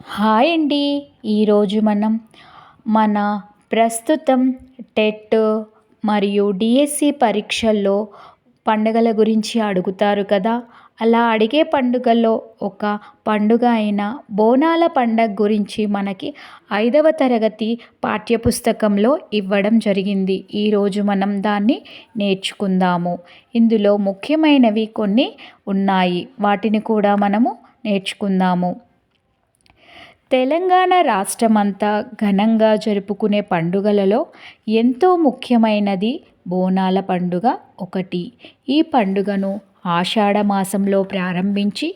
Hi అండి. ఈరోజు మనం మన ప్రస్తుతం టెట్ మరియు డిఎస్సి పరీక్షల్లో పండుగల గురించి అడుగుతారు కదా! అలా అడిగే పండుగల్లో ఒక పండుగ అయిన బోనాల పండగ గురించి మనకి 5వ తరగతి పాఠ్యపుస్తకంలో ఇవ్వడం జరిగింది. ఈరోజు మనం దాన్ని నేర్చుకుందాము. ఇందులో ముఖ్యమైనవి కొన్ని ఉన్నాయి. వాటిని కూడా మనము నేర్చుకుందాము. తెలంగాణ రాష్ట్రమంతా ఘనంగా జరుపుకునే పండుగలలో ఎంతో ముఖ్యమైనది బోనాల పండుగ ఒకటి. ఈ పండుగను ఆషాఢ మాసంలో ప్రారంభించి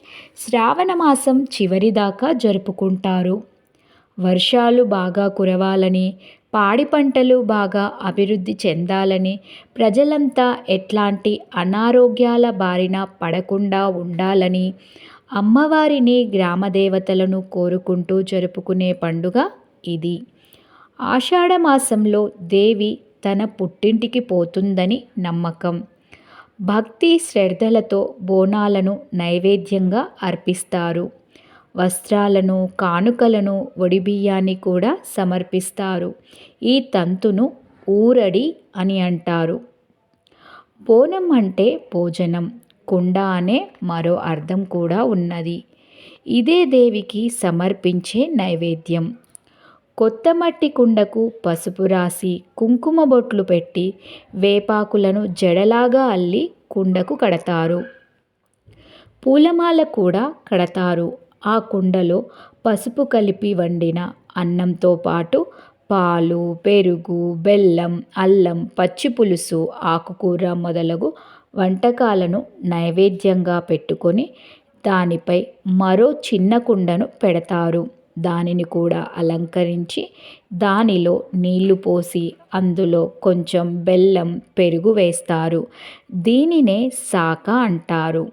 శ్రావణ మాసం చివరి దాకా జరుపుకుంటారు. వర్షాలు బాగా కురవాలని, పాడి పంటలు బాగా అభివృద్ధి చెందాలని, ప్రజలంతా ఎట్లాంటి అనారోగ్యాల బారిన పడకుండా ఉండాలని, అమ్మవారిని గ్రామదేవతలను కోరుకుంటూ జరుపుకునే పండుగ ఇది. ఆషాఢ మాసంలో దేవి తన పుట్టింటికి పోతుందని నమ్మకం. భక్తి శ్రద్ధలతో బోనాలను నైవేద్యంగా అర్పిస్తారు. వస్త్రాలను, కానుకలను, ఒడిబియ్యాన్ని కూడా సమర్పిస్తారు. ఈ తంతును ఊరడి అని అంటారు. బోనం అంటే భోజనం, కుండ అనే మరో అర్థం కూడా ఉన్నది. ఇదే దేవికి సమర్పించే నైవేద్యం. కొత్త మట్టి కుండకు పసుపు రాసి, కుంకుమ బొట్లు పెట్టి, వేపాకులను జడలాగా అల్లి కుండకు కడతారు. పూలమాల కూడా కడతారు. ఆ కుండలో పసుపు కలిపి వండిన అన్నంతో పాటు పాలు, పెరుగు, బెల్లం, అల్లం, పచ్చిపులుసు, ఆకుకూర మొదలగు వంటకాలను నైవేద్యంగా పెట్టుకొని దానిపై మరో చిన్న కుండను పెడతారు. దానిని కూడా అలంకరించి దానిలో నీళ్లు పోసి అందులో కొంచెం బెల్లం, పెరుగు వేస్తారు. దీనినే సాక అంటారు.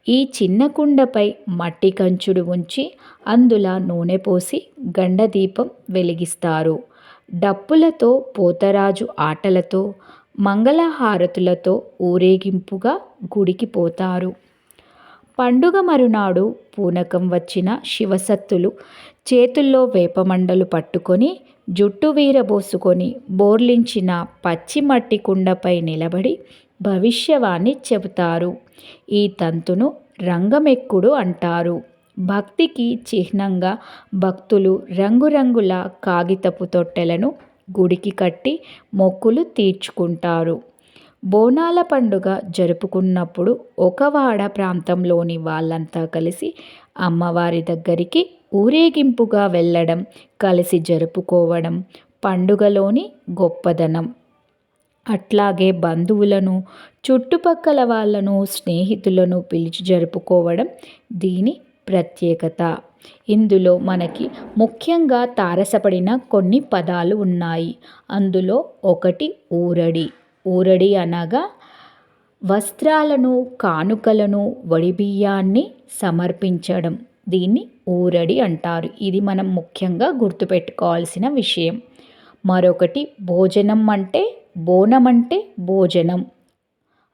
ఈ చిన్న కుండపై మట్టి కంచుడు ఉంచి అందులో నూనె పోసి గండదీపం వెలిగిస్తారు. డప్పులతో, పోతరాజు ఆటలతో, మంగళహారతులతో ఊరేగింపుగా గుడికి పోతారు. పండుగ మరునాడు పూనకం వచ్చిన శివసత్తులు చేతుల్లో వేపమండలు పట్టుకొని, జుట్టు వీరబోసుకొని, బోర్లించిన పచ్చి మట్టి కుండపై నిలబడి భవిష్యవాణి చెబుతారు. ఈ తంతును రంగమెక్కుడు అంటారు. భక్తికి చిహ్నంగా భక్తులు రంగురంగుల కాగితపు తొట్టెలను గుడికి కట్టి మొక్కులు తీర్చుకుంటారు. బోనాల పండుగ జరుపుకున్నప్పుడు ఒక వాడ ప్రాంతంలోని వాళ్ళంతా కలిసి అమ్మవారి దగ్గరికి ఊరేగింపుగా వెళ్ళడం, కలిసి జరుపుకోవడం పండుగలోని గొప్పదనం. అట్లాగే బంధువులను, చుట్టుపక్కల వాళ్ళను, స్నేహితులను పిలిచి జరుపుకోవడం దీని ప్రత్యేకత. ఇందులో మనకి ముఖ్యంగా తారసపడిన కొన్ని పదాలు ఉన్నాయి. అందులో ఒకటి ఊరడి. ఊరడి అనగా వస్త్రాలను, కానుకలను, వడిబియ్యాన్ని సమర్పించడం. దీన్ని ఊరడి అంటారు. ఇది మనం ముఖ్యంగా గుర్తుపెట్టుకోవాల్సిన విషయం. మరొకటి భోజనం అంటే, బోనం అంటే భోజనం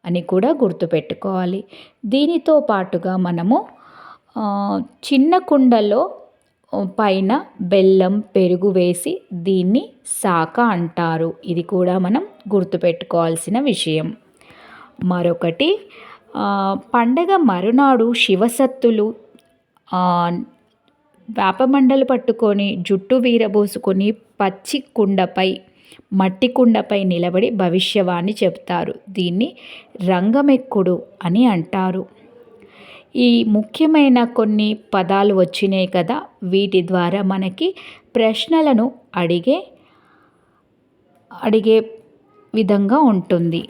అని కూడా గుర్తుపెట్టుకోవాలి. దీనితో పాటుగా మనము చిన్న కుండలో పైన బెల్లం, పెరుగు వేసి దీన్ని సాక అంటారు. ఇది కూడా మనం గుర్తుపెట్టుకోవాల్సిన విషయం. మరొకటి పండగ మరునాడు శివసత్తులు వేపమండలు పట్టుకొని, జుట్టు వీరబోసుకొని పచ్చి కుండపై, మట్టి కుండపై నిలబడి భవిష్యవాణి చెప్తారు. దీన్ని రంగమెక్కుడు అని అంటారు. ఈ ముఖ్యమైన కొన్ని పదాలు వచ్చినాయి కదా, వీటి ద్వారా మనకి ప్రశ్నలను అడిగే విధంగా ఉంటుంది.